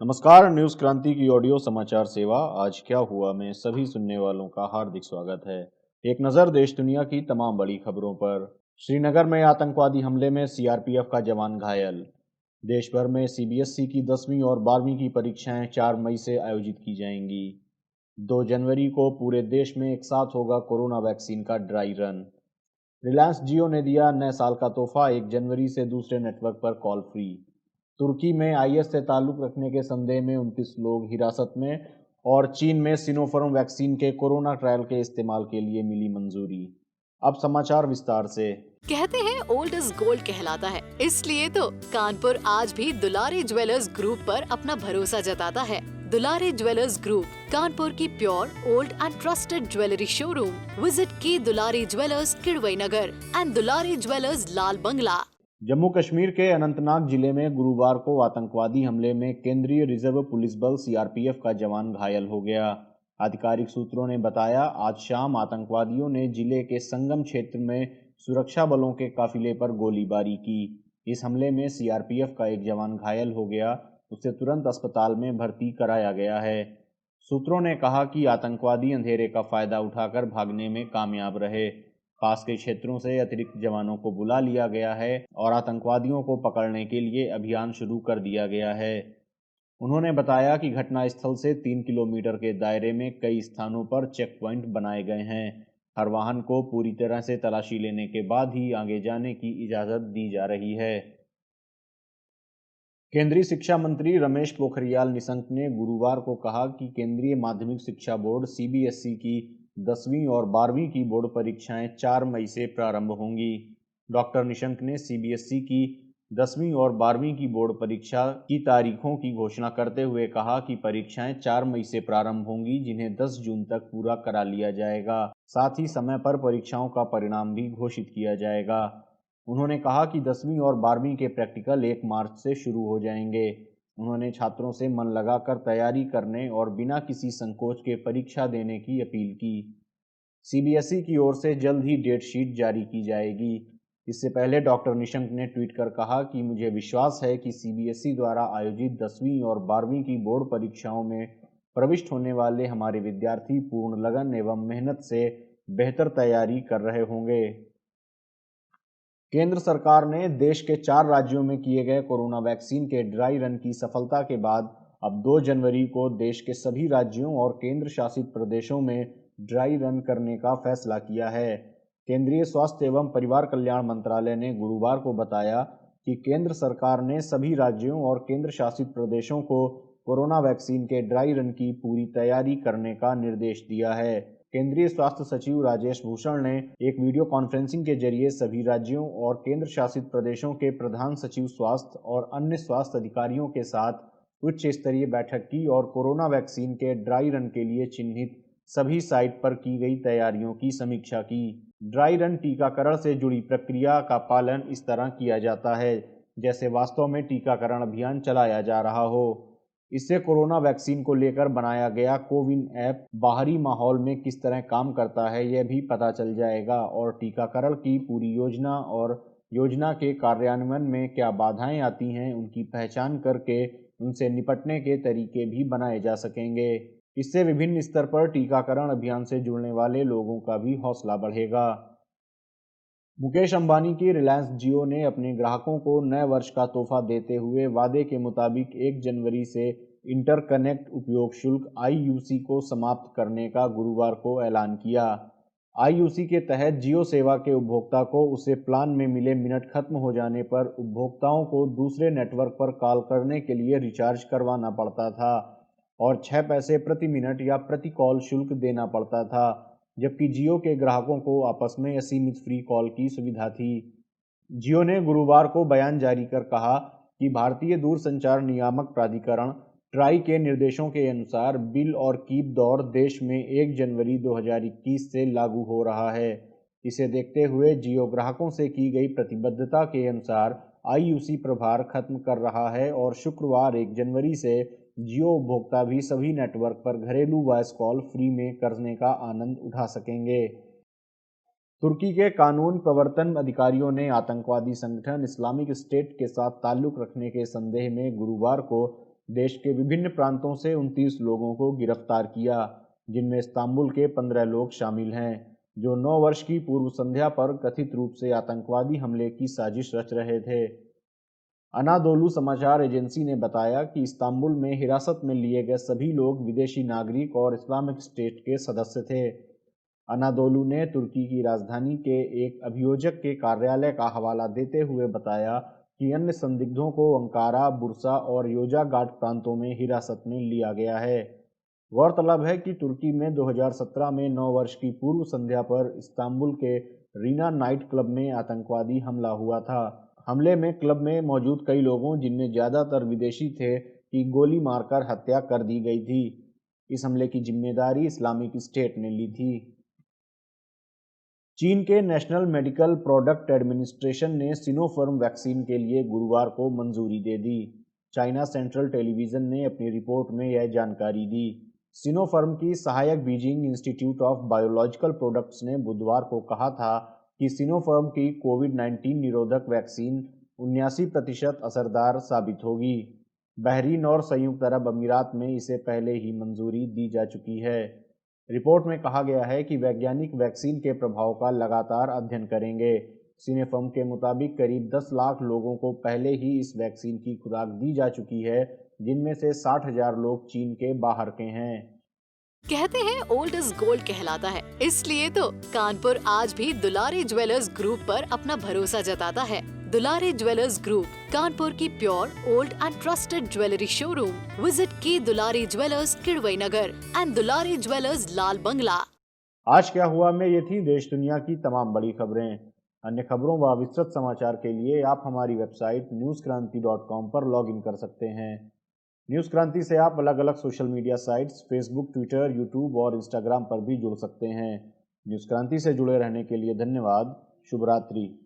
नमस्कार, न्यूज़ क्रांति की ऑडियो समाचार सेवा आज क्या हुआ में सभी सुनने वालों का हार्दिक स्वागत है। एक नज़र देश दुनिया की तमाम बड़ी खबरों पर। श्रीनगर में आतंकवादी हमले में सीआरपीएफ का जवान घायल। देश भर में सीबीएसई की 10वीं और 12वीं की परीक्षाएं 4 मई से आयोजित की जाएंगी। 2 जनवरी को पूरे देश में एक साथ होगा कोरोना वैक्सीन का ड्राई रन। रिलायंस जियो ने दिया नए साल का तोहफा, 1 जनवरी से दूसरे नेटवर्क पर कॉल फ्री। तुर्की में आईएस से ताल्लुक रखने के संदेह में 29 लोग हिरासत में। और चीन में सिनोफार्म वैक्सीन के कोरोना ट्रायल के इस्तेमाल के लिए मिली मंजूरी। अब समाचार विस्तार से। कहते हैं ओल्ड इज गोल्ड कहलाता है, इसलिए तो कानपुर आज भी दुलारी ज्वेलर्स ग्रुप पर अपना भरोसा जताता है। दुलारी ज्वेलर्स ग्रुप, कानपुर की pure old and trusted jewellery showroom. Visit की Dulari jewellers Kidwai Nagar and Dulari jewellers Lal Bangla. Jammu Kashmir के अनंतनाग जिले में गुरुवार को आतंकवादी हमले में केंद्रीय रिजर्व पुलिस बल सीआरपीएफ का जवान घायल हो गया। आधिकारिक सूत्रों ने बताया, आज शाम आतंकवादियों ने जिले के संगम क्षेत्र में सुरक्षा बलों के काफिले पर गोलीबारी की। इस हमले में सीआरपीएफ का एक जवान घायल हो गया। उसे तुरंत अस्पताल में भर्ती कराया गया है। सूत्रों ने कहा कि आतंकवादी अंधेरे का फायदा उठाकर भागने में कामयाब रहे। पास के क्षेत्रों से अतिरिक्त जवानों को बुला लिया गया है और आतंकवादियों को पकड़ने के लिए अभियान शुरू कर दिया गया है। उन्होंने बताया कि घटनास्थल से 3 किलोमीटर के दायरे में कई स्थानों पर चेक पॉइंट बनाए गए हैं। हर वाहन को पूरी तरह से तलाशी लेने के बाद ही आगे जाने की इजाज़त दी जा रही है। केंद्रीय शिक्षा मंत्री रमेश पोखरियाल निशंक ने गुरुवार को कहा कि केंद्रीय माध्यमिक शिक्षा बोर्ड सीबीएसई की 10वीं और 12वीं की बोर्ड परीक्षाएं 4 मई से प्रारंभ होंगी। डॉक्टर निशंक ने सीबीएसई की 10वीं और 12वीं की बोर्ड परीक्षा की तारीखों की घोषणा करते हुए कहा कि परीक्षाएं 4 मई से प्रारंभ होंगी, जिन्हें 10 जून तक पूरा करा लिया जाएगा। साथ ही समय पर परीक्षाओं का परिणाम भी घोषित किया जाएगा। उन्होंने कहा कि 10वीं और 12वीं के प्रैक्टिकल 1 मार्च से शुरू हो जाएंगे। उन्होंने छात्रों से मन लगाकर तैयारी करने और बिना किसी संकोच के परीक्षा देने की अपील की। सीबीएसई की ओर से जल्द ही डेट शीट जारी की जाएगी। इससे पहले डॉक्टर निशंक ने ट्वीट कर कहा कि मुझे विश्वास है कि सीबीएसई द्वारा आयोजित 10वीं और 12वीं की बोर्ड परीक्षाओं में प्रविष्ट होने वाले हमारे विद्यार्थी पूर्ण लगन एवं मेहनत से बेहतर तैयारी कर रहे होंगे। केंद्र सरकार ने देश के 4 राज्यों में किए गए कोरोना वैक्सीन के ड्राई रन की सफलता के बाद अब 2 जनवरी को देश के सभी राज्यों और केंद्र शासित प्रदेशों में ड्राई रन करने का फैसला किया है। केंद्रीय स्वास्थ्य एवं परिवार कल्याण मंत्रालय ने गुरुवार को बताया कि केंद्र सरकार ने सभी राज्यों और केंद्र शासित प्रदेशों को कोरोना वैक्सीन के ड्राई रन की पूरी तैयारी करने का निर्देश दिया है। केंद्रीय स्वास्थ्य सचिव राजेश भूषण ने एक वीडियो कॉन्फ्रेंसिंग के जरिए सभी राज्यों और केंद्र शासित प्रदेशों के प्रधान सचिव स्वास्थ्य और अन्य स्वास्थ्य अधिकारियों के साथ उच्च स्तरीय बैठक की और कोरोना वैक्सीन के ड्राई रन के लिए चिन्हित सभी साइट पर की गई तैयारियों की समीक्षा की। ड्राई रन टीकाकरण से जुड़ी प्रक्रिया का पालन इस तरह किया जाता है जैसे वास्तव में टीकाकरण अभियान चलाया जा रहा हो। इससे कोरोना वैक्सीन को लेकर बनाया गया कोविन ऐप बाहरी माहौल में किस तरह काम करता है, यह भी पता चल जाएगा और टीकाकरण की पूरी योजना और योजना के कार्यान्वयन में क्या बाधाएं आती हैं, उनकी पहचान करके उनसे निपटने के तरीके भी बनाए जा सकेंगे। इससे विभिन्न स्तर पर टीकाकरण अभियान से जुड़ने वाले लोगों का भी हौसला बढ़ेगा। मुकेश अंबानी की रिलायंस जियो ने अपने ग्राहकों को नए वर्ष का तोहफा देते हुए वादे के मुताबिक 1 जनवरी से इंटरकनेक्ट उपयोग शुल्क आईयूसी को समाप्त करने का गुरुवार को ऐलान किया। आईयूसी के तहत जियो सेवा के उपभोक्ता को उसे प्लान में मिले मिनट खत्म हो जाने पर उपभोक्ताओं को दूसरे नेटवर्क पर कॉल करने के लिए रिचार्ज करवाना पड़ता था और 6 पैसे प्रति मिनट या प्रति कॉल शुल्क देना पड़ता था, जबकि जियो के ग्राहकों को आपस में असीमित फ्री कॉल की सुविधा थी। जियो ने गुरुवार को बयान जारी कर कहा कि भारतीय दूरसंचार नियामक प्राधिकरण ट्राई के निर्देशों के अनुसार बिल और कीप दौर देश में 1 जनवरी 2021 से लागू हो रहा है। इसे देखते हुए जियो ग्राहकों से की गई प्रतिबद्धता के अनुसार आईयूसी प्रभार खत्म कर रहा है और शुक्रवार 1 जनवरी से जियो उपभोक्ता भी सभी नेटवर्क पर घरेलू वॉइस कॉल फ्री में करने का आनंद उठा सकेंगे। तुर्की के कानून प्रवर्तन अधिकारियों ने आतंकवादी संगठन इस्लामिक स्टेट के साथ ताल्लुक रखने के संदेह में गुरुवार को देश के विभिन्न प्रांतों से 29 लोगों को गिरफ्तार किया, जिनमें इस्तांबुल के 15 लोग शामिल हैं, जो 9 वर्ष की पूर्व संध्या पर कथित रूप से आतंकवादी हमले की साजिश रच रहे थे। अनादोलू समाचार एजेंसी ने बताया कि इस्तांबुल में हिरासत में लिए गए सभी लोग विदेशी नागरिक और इस्लामिक स्टेट के सदस्य थे। अनादोलू ने तुर्की की राजधानी के एक अभियोजक के कार्यालय का हवाला देते हुए बताया कि अन्य संदिग्धों को अंकारा, बुर्सा और योजागाट प्रांतों में हिरासत में लिया गया है। गौरतलब है कि तुर्की में 2017 में 9 वर्ष की पूर्व संध्या पर इस्तांबुल के रीना नाइट क्लब में आतंकवादी हमला हुआ था। हमले में क्लब में मौजूद कई लोगों, जिनमें ज्यादातर विदेशी थे, की गोली मारकर हत्या कर दी गई थी। इस हमले की जिम्मेदारी इस्लामिक स्टेट ने ली थी। चीन के नेशनल मेडिकल प्रोडक्ट एडमिनिस्ट्रेशन ने सिनोफार्म वैक्सीन के लिए गुरुवार को मंजूरी दे दी। चाइना सेंट्रल टेलीविजन ने अपनी रिपोर्ट में यह जानकारी दी। सिनोफार्म की सहायक Beijing institute of biological products ने बुधवार को कहा था कि सिनोफार्म की कोविड-19 निरोधक वैक्सीन 79% असरदार साबित होगी। बहरीन और संयुक्त अरब अमीरात में इसे पहले ही मंजूरी दी जा चुकी है। रिपोर्ट में कहा गया है कि वैज्ञानिक वैक्सीन के प्रभाव का लगातार अध्ययन करेंगे। सिनोफार्म के मुताबिक करीब 10 लाख लोगों को पहले ही इस वैक्सीन की खुराक दी जा चुकी है, जिनमें से 60,000 लोग चीन के बाहर के हैं। कहते हैं ओल्ड इज गोल्ड कहलाता है, इसलिए तो कानपुर आज भी दुलारी ज्वेलर्स ग्रुप पर अपना भरोसा जताता है। दुलारी ज्वेलर्स ग्रुप, कानपुर की pure, old and trusted jewellery showroom. Visit की Dulari jewellers, Kidwai Nagar and Dulari jewellers, Lal Bangla. आज क्या हुआ में ये थी देश दुनिया की तमाम बड़ी खबरें। अन्य खबरों व विस्तृत समाचार के लिए आप हमारी वेबसाइट newskranti.com पर लॉग इन कर सकते हैं। न्यूज़ क्रांति से आप अलग अलग social media sites Facebook, Twitter, YouTube और इंस्टाग्राम पर भी जुड़ सकते हैं। न्यूज़ क्रांति से जुड़े रहने के लिए धन्यवाद। शुभ रात्रि।